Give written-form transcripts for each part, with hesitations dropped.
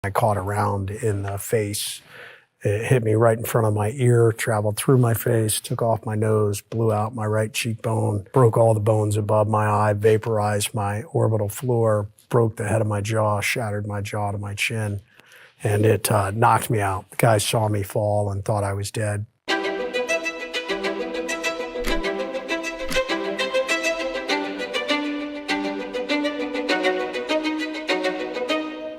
I caught a round in the face. It hit me right in front of my ear, traveled through my face, took off my nose, blew out my right cheekbone, broke all the bones above my eye, vaporized my orbital floor, broke the head of my jaw, shattered my jaw to my chin, and it knocked me out. The guys saw me fall and thought I was dead.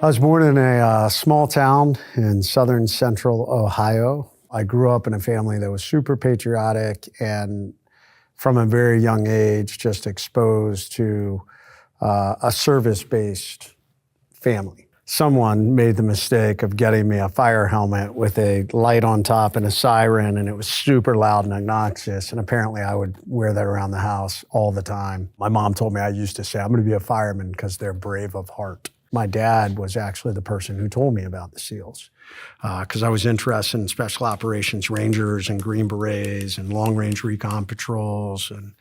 I was born in a small town in southern central Ohio. I grew up in a family that was super patriotic and from a very young age just exposed to a service-based family. Someone made the mistake of getting me a fire helmet with a light on top and a siren, and it was super loud and obnoxious, and apparently I would wear that around the house all the time. My mom told me I used to say, I'm gonna be a fireman because they're brave of heart. My dad was actually the person who told me about the SEALs because I was interested in special operations rangers and Green Berets and long-range recon patrols and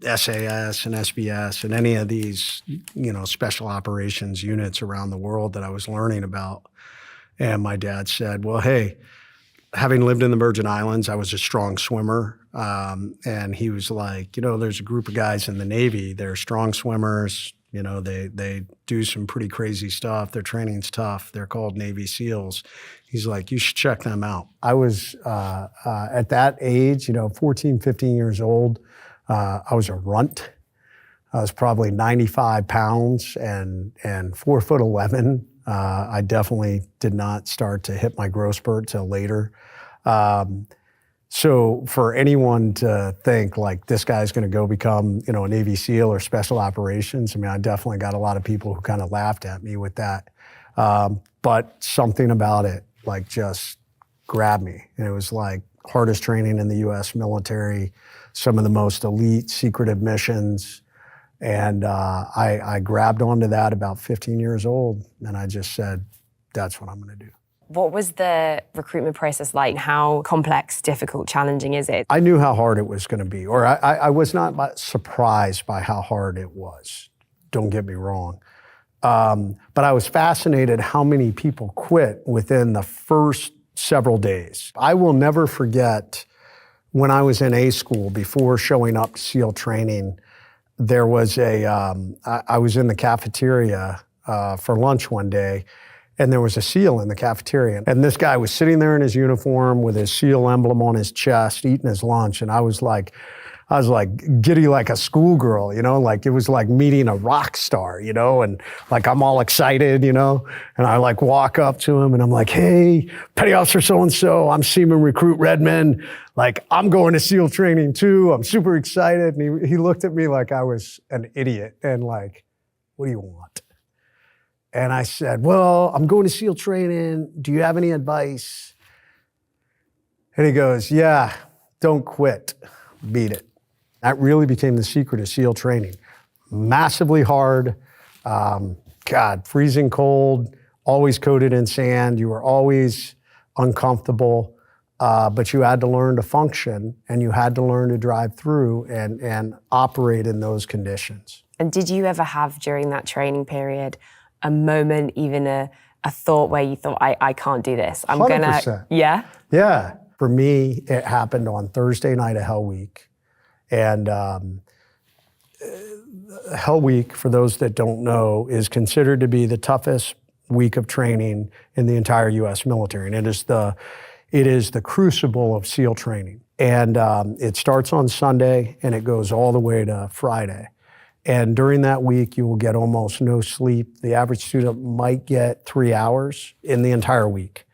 SAS and SBS and any of these, special operations units around the world that I was learning about. And my dad said, well, hey, having lived in the Virgin Islands, I was a strong swimmer. And he was like, there's a group of guys in the Navy, they're strong swimmers. They do some pretty crazy stuff. Their training's tough. They're called Navy SEALs. He's like, you should check them out. I was at that age, 14, 15 years old. I was a runt. I was probably 95 pounds and 4'11". I definitely did not start to hit my growth spurt till later. So for anyone to think like this guy's going to go become, a Navy SEAL or special operations, I definitely got a lot of people who kind of laughed at me with that. But something about it just grabbed me. And it was like hardest training in the U.S. military, some of the most elite secretive missions. And I grabbed onto that about 15 years old. And I just said, that's what I'm going to do. What was the recruitment process like? How complex, difficult, challenging is it? I knew how hard it was going to be, or I was not surprised by how hard it was. Don't get me wrong. But I was fascinated how many people quit within the first several days. I will never forget when I was in A school before showing up to SEAL training, there was I was in the cafeteria for lunch one day, and there was a SEAL in the cafeteria. And this guy was sitting there in his uniform with his SEAL emblem on his chest, eating his lunch. And I was like giddy like a schoolgirl, it was like meeting a rock star, and I'm all excited, and I walk up to him and I'm like, hey, Petty Officer so-and-so, I'm Seaman Recruit Redmond. I'm going to SEAL training too. I'm super excited. And he looked at me like I was an idiot and what do you want? And I said, well, I'm going to SEAL training. Do you have any advice? And he goes, yeah, don't quit, beat it. That really became the secret of SEAL training. Massively hard, freezing cold, always coated in sand. You were always uncomfortable, but you had to learn to function and you had to learn to drive through and operate in those conditions. And did you ever have during that training period a moment, even a thought where you thought, I can't do this. I'm 100%. gonna, yeah? Yeah. For me, it happened on Thursday night of Hell Week. And Hell Week, for those that don't know, is considered to be the toughest week of training in the entire U.S. military. And it is the crucible of SEAL training. And it starts on Sunday and it goes all the way to Friday. And during that week, you will get almost no sleep. The average student might get 3 hours in the entire week.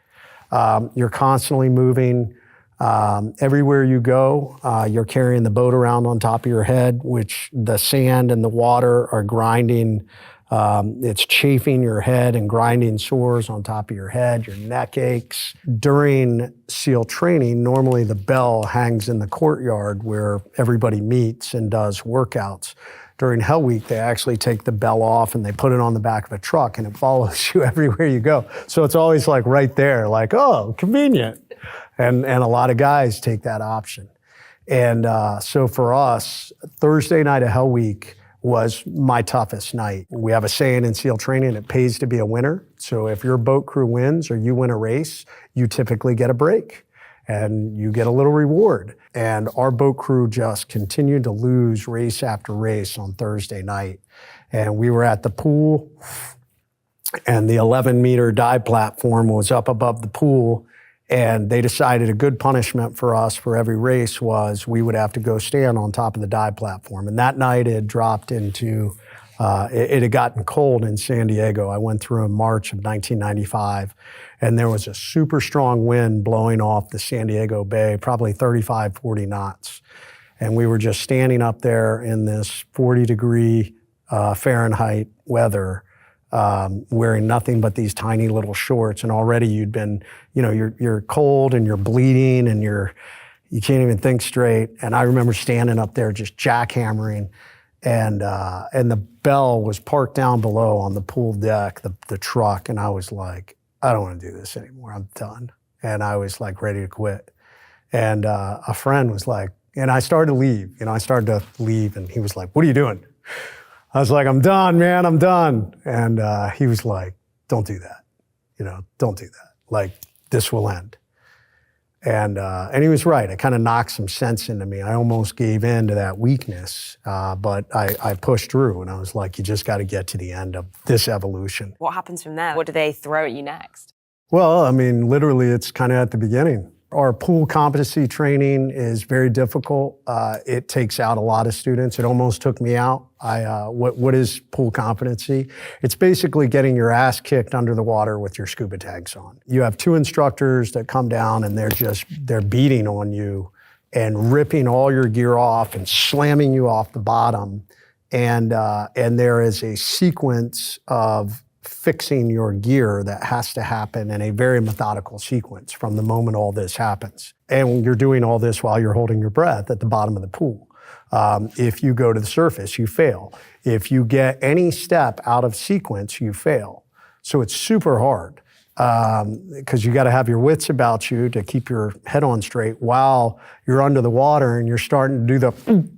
You're constantly moving. Everywhere you go, you're carrying the boat around on top of your head, which the sand and the water are grinding. It's chafing your head and grinding sores on top of your head. Your neck aches. During SEAL training, normally the bell hangs in the courtyard where everybody meets and does workouts. During Hell Week, they actually take the bell off and they put it on the back of a truck and it follows you everywhere you go. So it's always right there, oh, convenient. And a lot of guys take that option. And so for us, Thursday night of Hell Week was my toughest night. We have a saying in SEAL training, it pays to be a winner. So if your boat crew wins or you win a race, you typically get a break and you get a little reward. And our boat crew just continued to lose race after race on Thursday night. And we were at the pool, and the 11-meter dive platform was up above the pool. And they decided a good punishment for us for every race was we would have to go stand on top of the dive platform. And that night it dropped into, it had gotten cold in San Diego. I went through in March of 1995, and there was a super strong wind blowing off the San Diego Bay, probably 35, 40 knots. And we were just standing up there in this 40-degree Fahrenheit weather, wearing nothing but these tiny little shorts, and already you'd been, you're cold and you're bleeding and you can't even think straight. And I remember standing up there just jackhammering, and the bell was parked down below on the pool deck, the truck, and I was like, I don't want to do this anymore. I'm done. And I was like ready to quit. And a friend was like, and I started to leave. I started to leave, and he was like, "What are you doing?" I was like, "I'm done, man, I'm done." And he was like, "Don't do that. Don't do that. Like, this will end." And he was right. It kind of knocked some sense into me. I almost gave in to that weakness, but I pushed through, and I was like, you just got to get to the end of this evolution. What happens from there? What do they throw at you next? Well, I mean, literally, it's kind of at the beginning. Our pool competency training is very difficult. It takes out a lot of students. It almost took me out. What is pool competency? It's basically getting your ass kicked under the water with your scuba tanks on. You have two instructors that come down, and they're beating on you and ripping all your gear off and slamming you off the bottom. And there is a sequence of fixing your gear that has to happen in a very methodical sequence from the moment all this happens. And you're doing all this while you're holding your breath at the bottom of the pool. If you go to the surface, you fail. If you get any step out of sequence, you fail. So it's super hard because you got to have your wits about you to keep your head on straight while you're under the water and you're starting to do the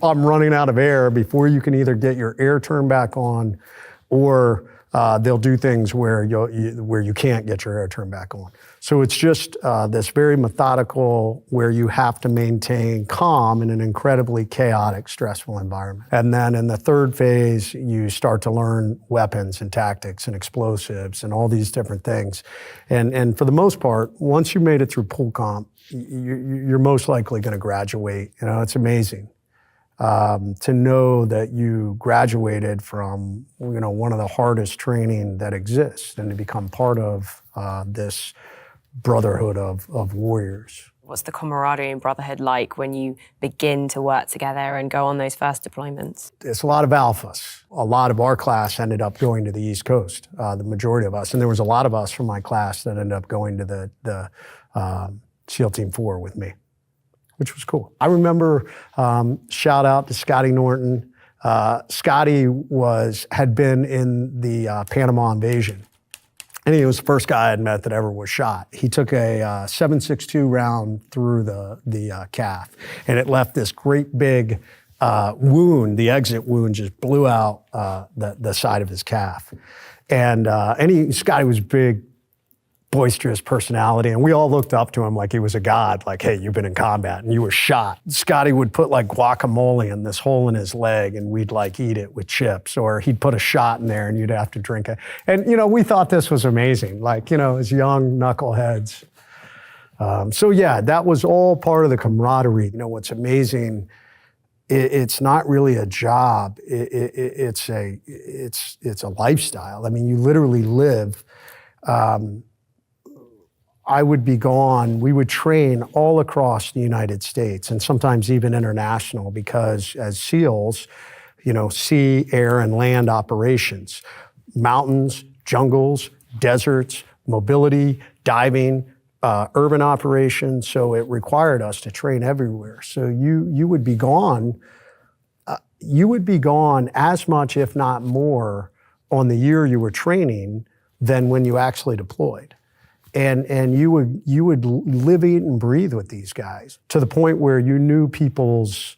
I'm running out of air before you can either get your air turned back on, or they'll do things where you can't get your air turned back on. So it's just this very methodical where you have to maintain calm in an incredibly chaotic, stressful environment. And then in the third phase, you start to learn weapons and tactics and explosives and all these different things. And for the most part, once you made it through pool comp, you're most likely going to graduate. It's amazing. To know that you graduated from, one of the hardest training that exists, and to become part of this brotherhood of warriors. What's the camaraderie and brotherhood like when you begin to work together and go on those first deployments? It's a lot of alphas. A lot of our class ended up going to the East Coast, the majority of us. And there was a lot of us from my class that ended up going to the SEAL Team 4 with me, which was cool. I remember, shout out to Scotty Norton. Scotty had been in the Panama invasion, and he was the first guy I had met that ever was shot. He took a 7.62 round through the calf, and it left this great big wound. The exit wound just blew out the side of his calf. And Scotty was big, boisterous personality, and we all looked up to him like he was a god, like, hey, you've been in combat and you were shot. Scotty would put like guacamole in this hole in his leg and we'd like eat it with chips, or he'd put a shot in there and you'd have to drink it. And we thought this was amazing, like, as young knuckleheads. So yeah, that was all part of the camaraderie. What's amazing, it's not really a job, it's a lifestyle. I mean, you literally live. I would be gone. We would train all across the United States and sometimes even international, because as SEALs, sea, air, and land operations, mountains, jungles, deserts, mobility, diving, urban operations. So it required us to train everywhere. So you would be gone. You would be gone as much, if not more, on the year you were training than when you actually deployed. And you would live, eat, and breathe with these guys to the point where you knew people's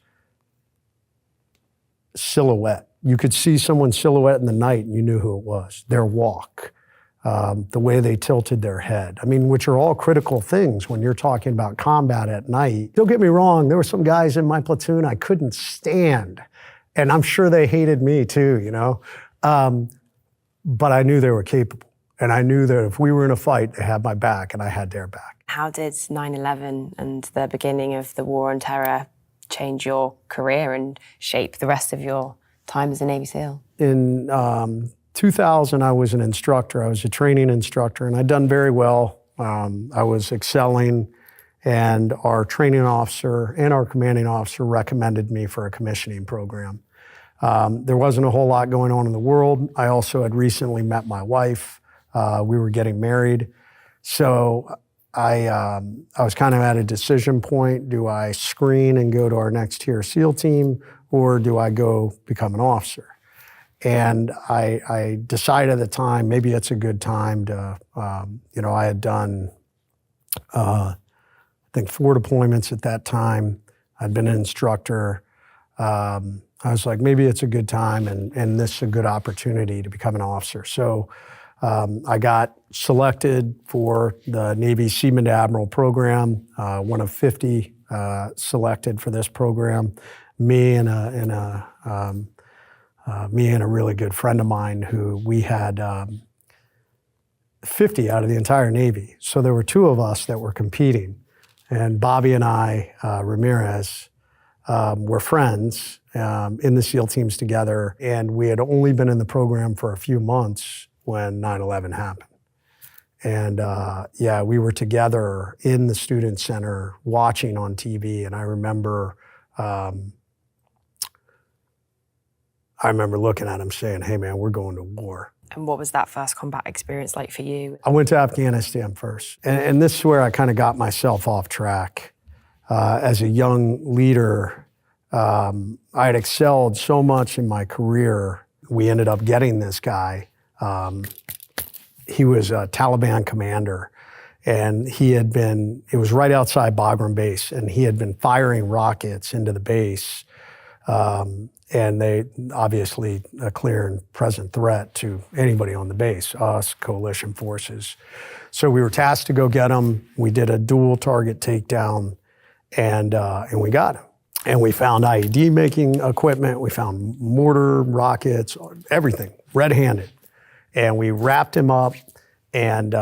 silhouette. You could see someone's silhouette in the night and you knew who it was. Their walk, the way they tilted their head. I mean, which are all critical things when you're talking about combat at night. Don't get me wrong, there were some guys in my platoon I couldn't stand. And I'm sure they hated me too, you know? But I knew they were capable. And I knew that if we were in a fight, they had my back and I had their back. How did 9/11 and the beginning of the war on terror change your career and shape the rest of your time as a Navy SEAL? In 2000, I was an instructor. I was a training instructor, and I'd done very well. I was excelling, and our training officer and our commanding officer recommended me for a commissioning program. There wasn't a whole lot going on in the world. I also had recently met my wife. We were getting married. So I was kind of at a decision point. Do I screen and go to our next tier SEAL team, or do I go become an officer? And I decided at the time, maybe it's a good time to, I had done, I think 4 deployments at that time. I'd been an instructor. I was like, maybe it's a good time and this is a good opportunity to become an officer. So I got selected for the Navy Seaman to Admiral program, one of 50 selected for this program. Me and a really good friend of mine who we had 50 out of the entire Navy. So there were 2 of us that were competing. And Bobby and I, Ramirez, were friends in the SEAL teams together. And we had only been in the program for a few months when 9/11 happened. And we were together in the student center watching on TV. And I remember looking at him saying, hey man, we're going to war. And what was that first combat experience like for you? I went to Afghanistan first. And this is where I kind of got myself off track. As a young leader, I had excelled so much in my career. We ended up getting this guy. He was a Taliban commander, and it was right outside Bagram base, and he had been firing rockets into the base. And they obviously a clear and present threat to anybody on the base, us, coalition forces. So we were tasked to go get him. We did a dual target takedown, and we got him. And we found IED making equipment. We found mortar, rockets, everything, red-handed. And we wrapped him up, and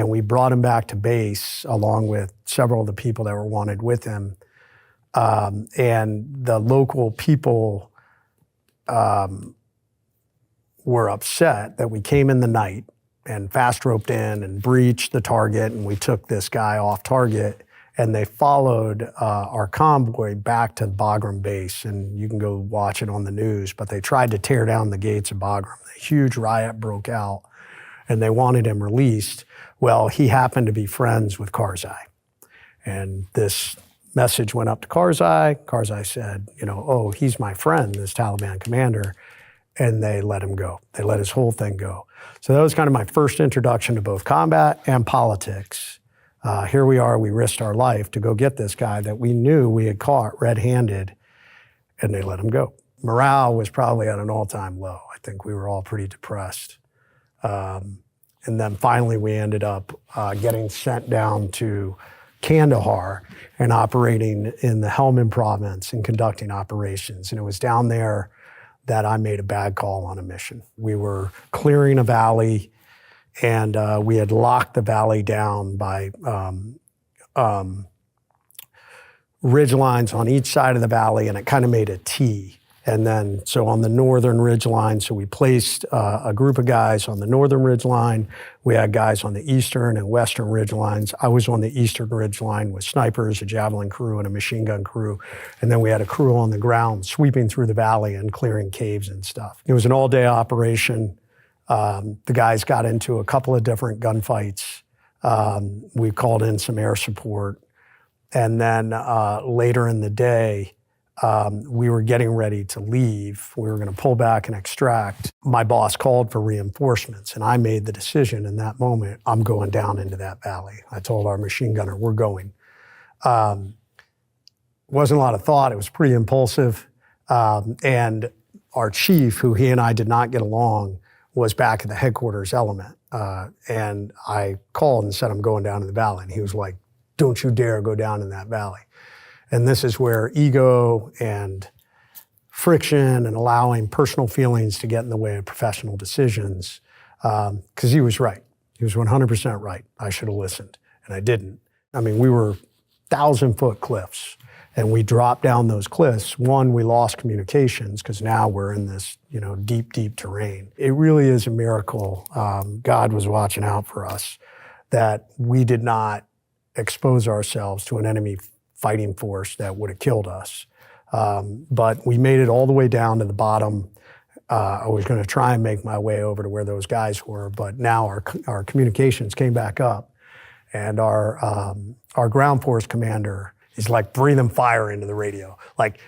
we brought him back to base along with several of the people that were wanted with him. And the local people were upset that we came in the night and fast roped in and breached the target, and we took this guy off target, and they followed our convoy back to Bagram base, and you can go watch it on the news, but they tried to tear down the gates of Bagram. A huge riot broke out, and they wanted him released. Well, he happened to be friends with Karzai, and this message went up to Karzai. Karzai said, oh, he's my friend, this Taliban commander, and they let him go. They let his whole thing go. So that was kind of my first introduction to both combat and politics. Here we are, we risked our life to go get this guy that we knew we had caught red-handed, and they let him go. Morale was probably at an all-time low. I think we were all pretty depressed. And then finally we ended up getting sent down to Kandahar and operating in the Helmand province and conducting operations. And it was down there that I made a bad call on a mission. We were clearing a valley, and we had locked the valley down by ridge lines on each side of the valley, and it kind of made a T. And then, so on the northern ridge line, so we placed a group of guys on the northern ridge line. We had guys on the eastern and western ridge lines. I was on the eastern ridge line with snipers, a javelin crew, and a machine gun crew. And then we had a crew on the ground sweeping through the valley and clearing caves and stuff. It was an all-day operation. The guys got into a couple of different gunfights. We called in some air support. And then later in the day, we were getting ready to leave. We were going to pull back and extract. My boss called for reinforcements, and I made the decision in that moment, I'm going down into that valley. I told our machine gunner, we're going. Wasn't a lot of thought. It was pretty impulsive. And our chief, who he and I did not get along, was back at the headquarters element. And I called and said, I'm going down to the valley. And he was like, don't you dare go down in that valley. And this is where ego and friction and allowing personal feelings to get in the way of professional decisions, because he was right. He was 100% right. I should have listened, and I didn't. I mean, we were 1,000-foot cliffs, and we dropped down those cliffs. One, we lost communications because now we're in this, deep, deep terrain. It really is a miracle. God was watching out for us, that we did not expose ourselves to an enemy fighting force that would have killed us. But we made it all the way down to the bottom. I was going to try and make my way over to where those guys were, but now our communications came back up, and our ground force commander is like breathing fire into the radio, like,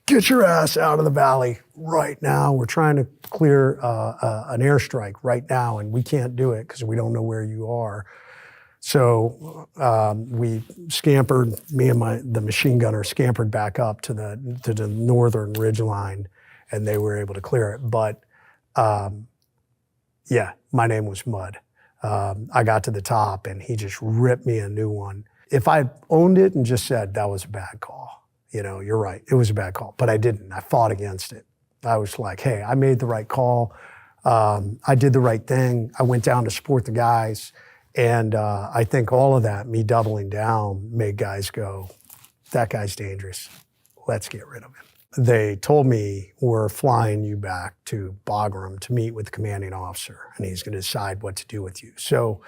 get your ass out of the valley right now. We're trying to clear an airstrike right now, and we can't do it because we don't know where you are. So we scampered, me and the machine gunner scampered back up to the northern ridge line, and they were able to clear it. But yeah, my name was Mud. I got to the top, and he just ripped me a new one. If I owned it and just said that was a bad call, you're right, it was a bad call, but I didn't. I fought against it. I was like, hey, I made the right call. I did the right thing. I went down to support the guys. And I think all of that, me doubling down, made guys go, that guy's dangerous. Let's get rid of him. They told me, we're flying you back to Bagram to meet with the commanding officer, and he's going to decide what to do with you. So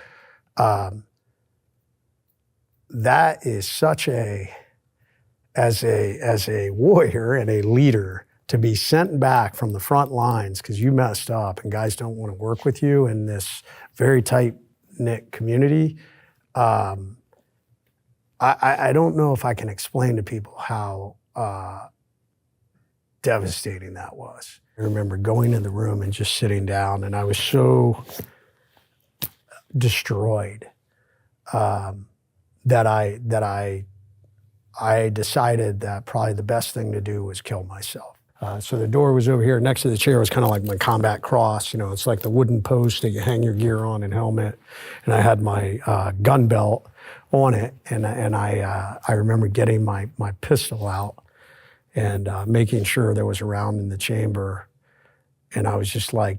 that is such as a warrior and a leader, to be sent back from the front lines because you messed up and guys don't want to work with you in this very tight-knit community. I don't know if I can explain to people how devastating that was. I remember going in the room and just sitting down, and I was so destroyed that I decided that probably the best thing to do was kill myself. So the door was over here. Next to the chair was kind of like my combat cross. It's like the wooden post that you hang your gear on and helmet. And I had my gun belt on it. And I remember getting my pistol out and making sure there was a round in the chamber. And I was just like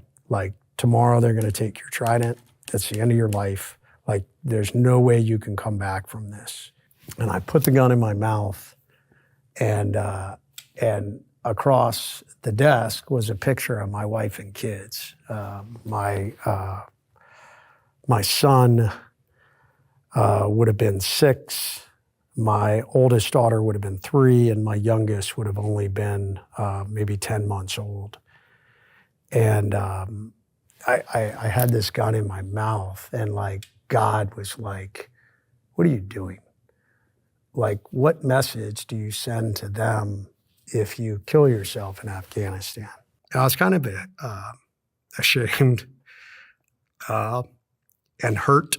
tomorrow they're going to take your trident. That's the end of your life. Like, there's no way you can come back from this. And I put the gun in my mouth, and across the desk was a picture of my wife and kids. My son would have been 6, my oldest daughter would have been 3, and my youngest would have only been maybe 10 months old. And I had this gun in my mouth, and God was like, what are you doing? What message do you send to them if you kill yourself in Afghanistan? I was kind of ashamed and hurt,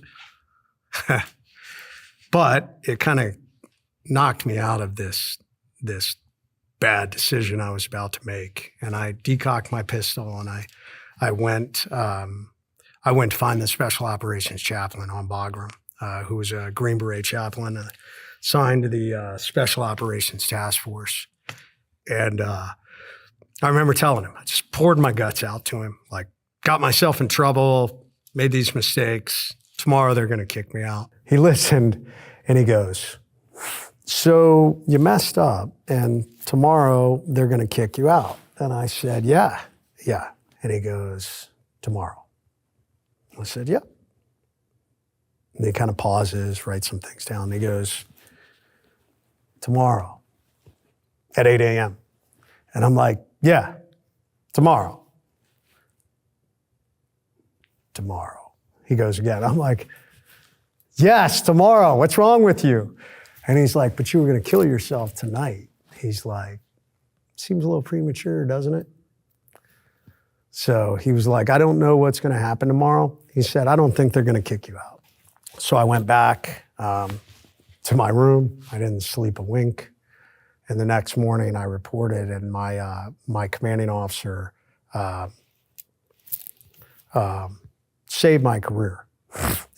but it kind of knocked me out of this bad decision I was about to make. And I decocked my pistol, and I went to find the Special Operations Chaplain on Bagram, who was a Green Beret chaplain assigned to the Special Operations Task Force. And I remember telling him, I just poured my guts out to him, got myself in trouble, made these mistakes. Tomorrow they're going to kick me out. He listened, and he goes, so you messed up, and tomorrow they're going to kick you out. And I said, yeah. And he goes, tomorrow. I said, yep. And he kind of pauses, writes some things down. And he goes, tomorrow at 8 a.m. And I'm like, yeah, tomorrow. Tomorrow. He goes again. I'm like, yes, tomorrow. What's wrong with you? And he's like, but you were going to kill yourself tonight. He's like, seems a little premature, doesn't it? So he was like, I don't know what's going to happen tomorrow. He said, I don't think they're going to kick you out. So I went back to my room. I didn't sleep a wink. And the next morning I reported, and my commanding officer saved my career.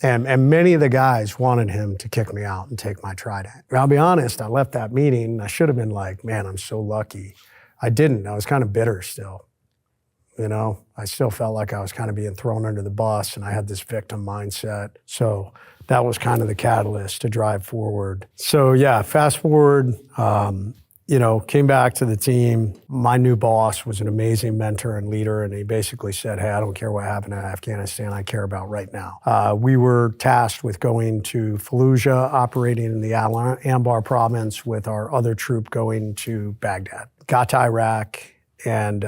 And many of the guys wanted him to kick me out and take my trident. I'll be honest, I left that meeting, I should have been like, man, I'm so lucky. I didn't. I was kind of bitter still. You know, I still felt like I was kind of being thrown under the bus, and I had this victim mindset. So that was kind of the catalyst to drive forward. So yeah, fast forward, you know, came back to the team. My new boss was an amazing mentor and leader, and he basically said, hey, I don't care what happened in Afghanistan, I care about right now. We were tasked with going to Fallujah, operating in the Anbar province with our other troop going to Baghdad. Got to Iraq, and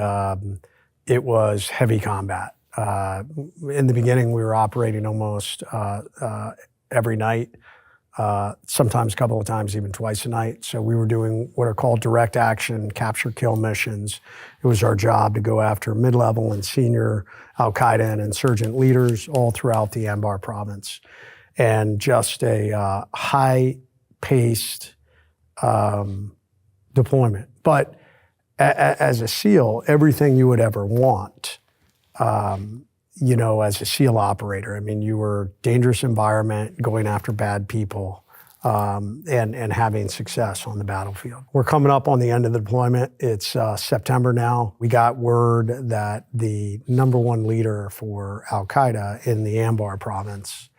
it was heavy combat. In the beginning, we were operating almost every night. Sometimes a couple of times, even twice a night. So we were doing what are called direct action capture kill missions. It was our job to go after mid-level and senior Al-Qaeda and insurgent leaders all throughout the Anbar province. And just a high-paced deployment. But as a SEAL, everything you would ever want, you know, as a SEAL operator. I mean, you were dangerous environment, going after bad people, and having success on the battlefield. We're coming up on the end of the deployment. It's September now. We got word that the #1 leader for Al-Qaeda in the Anbar province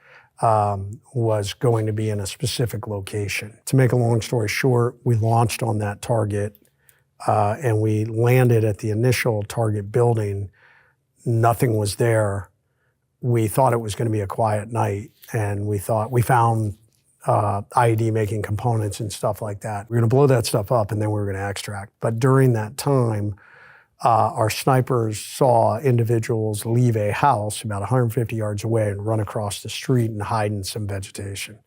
was going to be in a specific location. To make a long story short, we launched on that target, and we landed at the initial target building. Nothing was there. We thought it was going to be a quiet night, and we found IED making components and stuff like that. We were going to blow that stuff up, and then we were going to extract. But during that time, our snipers saw individuals leave a house about 150 yards away and run across the street and hide in some vegetation,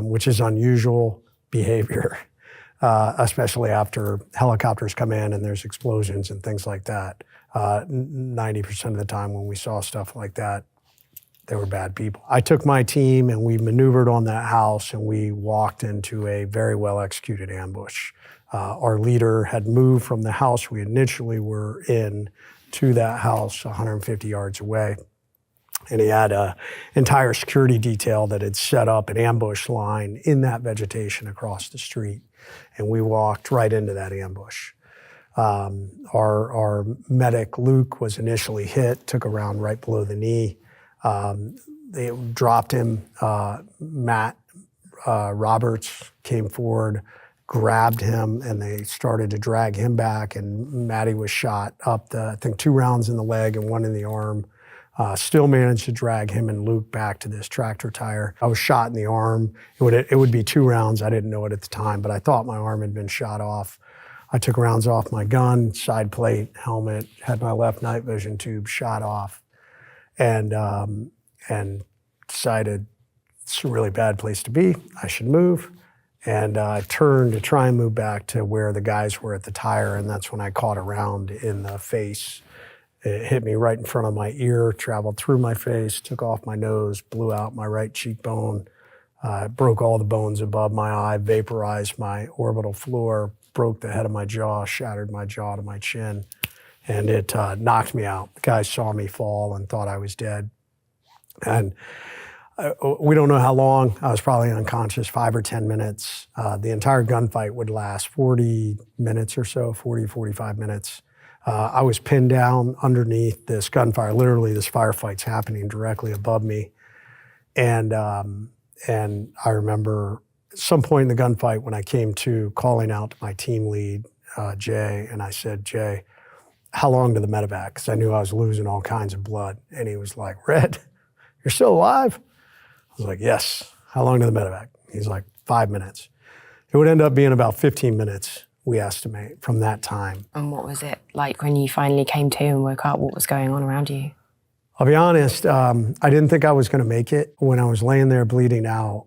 which is unusual behavior, especially after helicopters come in and there's explosions and things like that. 90% of the time when we saw stuff like that, they were bad people. I took my team and we maneuvered on that house, and we walked into a very well executed ambush. Our leader had moved from the house we initially were in to that house 150 yards away. And he had an entire security detail that had set up an ambush line in that vegetation across the street. And we walked right into that ambush. Our medic, Luke, was initially hit, took a round right below the knee. They dropped him. Matt Roberts came forward, grabbed him, and they started to drag him back, and Matty was shot up I think 2 rounds in the leg and 1 in the arm. Still managed to drag him and Luke back to this tractor tire. I was shot in the arm. It would be 2 rounds. I didn't know it at the time, but I thought my arm had been shot off. I took rounds off my gun, side plate, helmet, had my left night vision tube shot off, and decided it's a really bad place to be. I should move. And I turned to try and move back to where the guys were at the tire, and that's when I caught a round in the face. It hit me right in front of my ear, traveled through my face, took off my nose, blew out my right cheekbone, broke all the bones above my eye, vaporized my orbital floor, broke the head of my jaw, shattered my jaw to my chin, and it knocked me out. The guys saw me fall and thought I was dead. And we don't know how long. I was probably unconscious, 5 or 10 minutes. The entire gunfight would last 40 minutes or so, 40, 45 minutes. I was pinned down underneath this gunfire. Literally, this firefight's happening directly above me. And I remember at some point in the gunfight when I came to, calling out to my team lead, Jay, and I said, Jay, how long to the medevac? Because I knew I was losing all kinds of blood. And he was like, Red, you're still alive? I was like, yes. How long to the medevac? He's like, 5 minutes. It would end up being about 15 minutes, we estimate, from that time. And what was it like when you finally came to and woke up? What was going on around you? I'll be honest, I didn't think I was going to make it. When I was laying there bleeding out,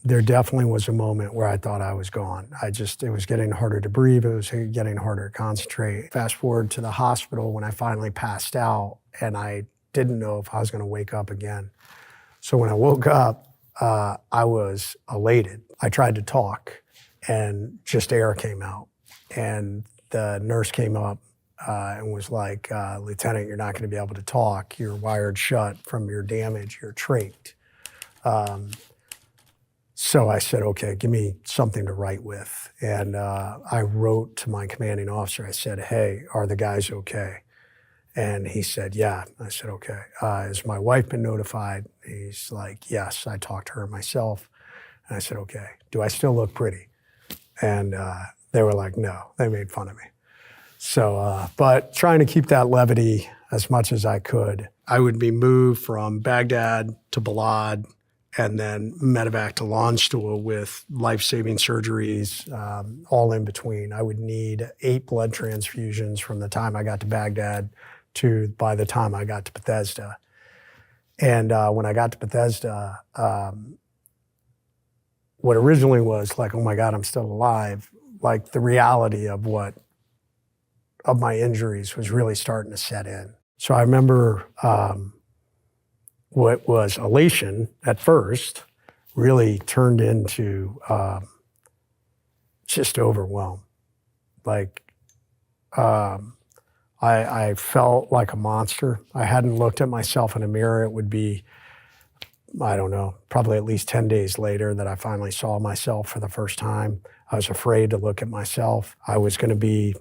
there definitely was a moment where I thought I was gone. It was getting harder to breathe. It was getting harder to concentrate. Fast forward to the hospital when I finally passed out, and I didn't know if I was going to wake up again. So when I woke up, I was elated. I tried to talk, and just air came out. And the nurse came up and was like, Lieutenant, you're not going to be able to talk. You're wired shut from your damage. You're trached. So I said, okay, give me something to write with. And I wrote to my commanding officer. I said, hey, are the guys okay? And he said, yeah. I said, okay. Has my wife been notified? He's like, yes. I talked to her myself. And I said, okay, do I still look pretty? And they were like, no. They made fun of me. So, but trying to keep that levity as much as I could. I would be moved from Baghdad to Balad and then medevac to Landstuhl with life-saving surgeries, all in between. I would need 8 blood transfusions from the time I got to Baghdad to by the time I got to Bethesda. And when I got to Bethesda, what originally was like, oh my God, I'm still alive, like the reality of my injuries was really starting to set in. So I remember what was elation at first really turned into just overwhelm. Like, I felt like a monster. I hadn't looked at myself in a mirror. It would be, I don't know, probably at least 10 days later that I finally saw myself for the first time. I was afraid to look at myself. I was going to be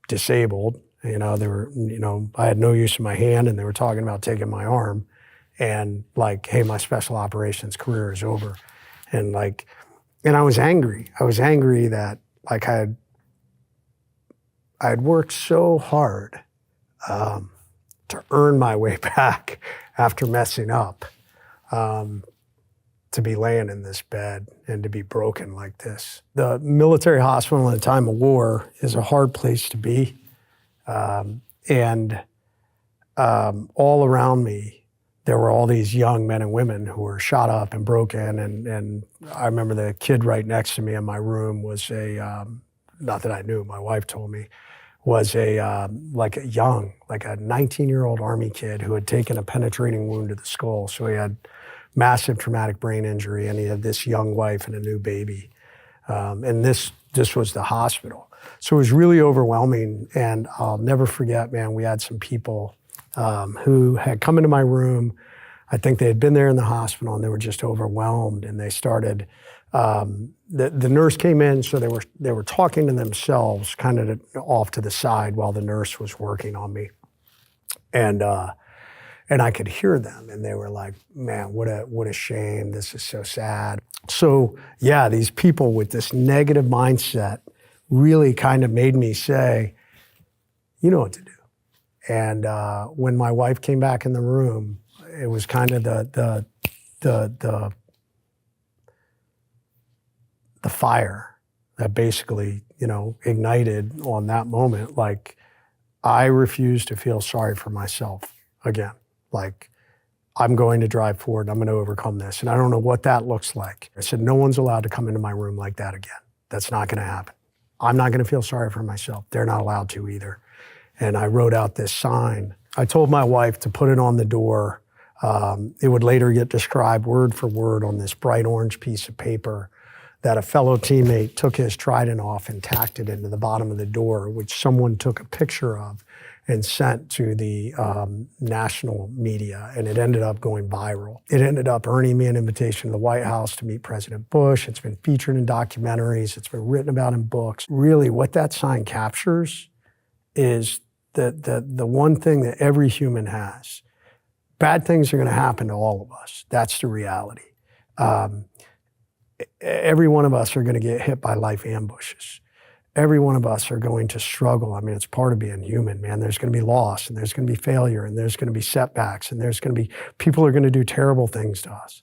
disabled. I had no use of my hand, and they were talking about taking my arm. And like, hey, my special operations career is over. And I was angry. I was angry that like I had worked so hard to earn my way back after messing up, to be laying in this bed and to be broken like this. The military hospital in the time of war is a hard place to be. And all around me, there were all these young men and women who were shot up and broken. And I remember the kid right next to me in my room was not that I knew, my wife told me, was like a 19-year-old Army kid who had taken a penetrating wound to the skull. So he had massive traumatic brain injury, and he had this young wife and a new baby. And this was the hospital. So it was really overwhelming. And I'll never forget, man, we had some people who had come into my room. I think they had been there in the hospital and they were just overwhelmed, and they started, the nurse came in, so they were talking to themselves kind of off to the side while the nurse was working on me. And I could hear them, and they were like, man, what a shame. This is so sad. So yeah, these people with this negative mindset really kind of made me say, you know what to do. And when my wife came back in the room, it was kind of the fire that basically, ignited on that moment. Like, I refused to feel sorry for myself again. Like, I'm going to drive forward, I'm going to overcome this. And I don't know what that looks like. I said, no one's allowed to come into my room like that again. That's not going to happen. I'm not going to feel sorry for myself. They're not allowed to either. And I wrote out this sign. I told my wife to put it on the door. It would later get described word for word on this bright orange piece of paper, that a fellow teammate took his trident off and tacked it into the bottom of the door, which someone took a picture of and sent to the national media, and it ended up going viral. It ended up earning me an invitation to the White House to meet President Bush. It's been featured in documentaries. It's been written about in books. Really, what that sign captures is the one thing that every human has. Bad things are going to happen to all of us. That's the reality. Every one of us are going to get hit by life ambushes. Every one of us are going to struggle. I mean, it's part of being human, man. There's going to be loss, and there's going to be failure, and there's going to be setbacks, and there's going to be people are going to do terrible things to us.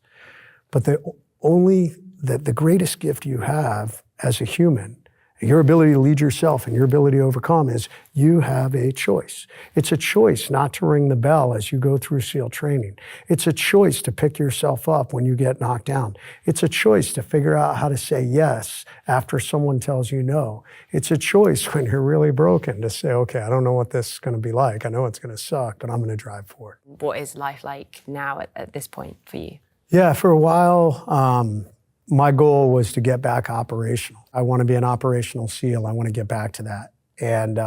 But the greatest gift you have as a human, your ability to lead yourself and your ability to overcome, is you have a choice. It's a choice not to ring the bell as you go through SEAL training. It's a choice to pick yourself up when you get knocked down. It's a choice to figure out how to say yes after someone tells you no. It's a choice when you're really broken to say, okay, I don't know what this is going to be like. I know it's going to suck, but I'm going to drive forward. What is life like now at this point for you? Yeah, for a while, my goal was to get back operational. I want to be an operational SEAL. I want to get back to that. And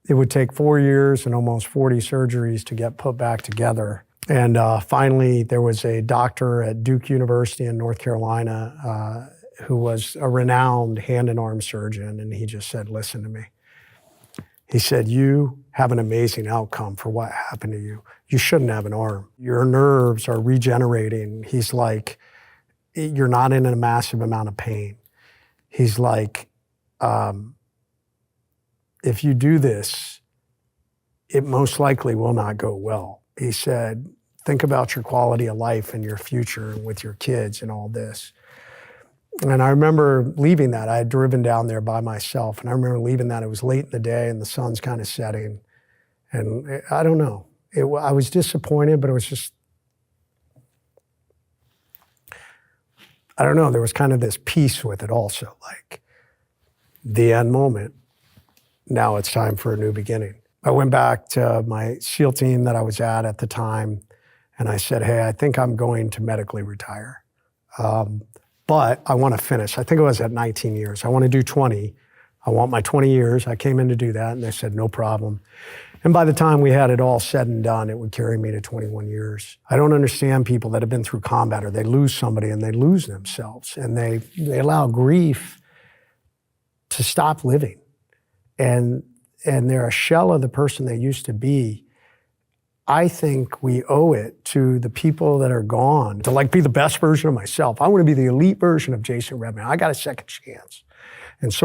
It would take 4 years and almost 40 surgeries to get put back together. And finally, there was a doctor at Duke University in North Carolina who was a renowned hand and arm surgeon. And he just said, listen to me. He said, you have an amazing outcome for what happened to you. You shouldn't have an arm. Your nerves are regenerating. He's like, you're not in a massive amount of pain. He's like, if you do this, it most likely will not go well. He said, think about your quality of life and your future with your kids and all this. And I remember leaving that. I had driven down there by myself. And I remember leaving that. It was late in the day and the sun's kind of setting. And I don't know. I was disappointed, but it was just, I don't know. There was kind of this peace with it also. Like the end moment. Now it's time for a new beginning. I went back to my SEAL team that I was at the time. And I said, hey, I think I'm going to medically retire. But I want to finish. I think it was at 19 years. I want to do 20. I want my 20 years. I came in to do that, and they said, no problem. And by the time we had it all said and done, it would carry me to 21 years. I don't understand people that have been through combat, or they lose somebody and they lose themselves, and they allow grief to stop living. And they're a shell of the person they used to be. I think we owe it to the people that are gone to like be the best version of myself. I want to be the elite version of Jason Redman. I got a second chance. And so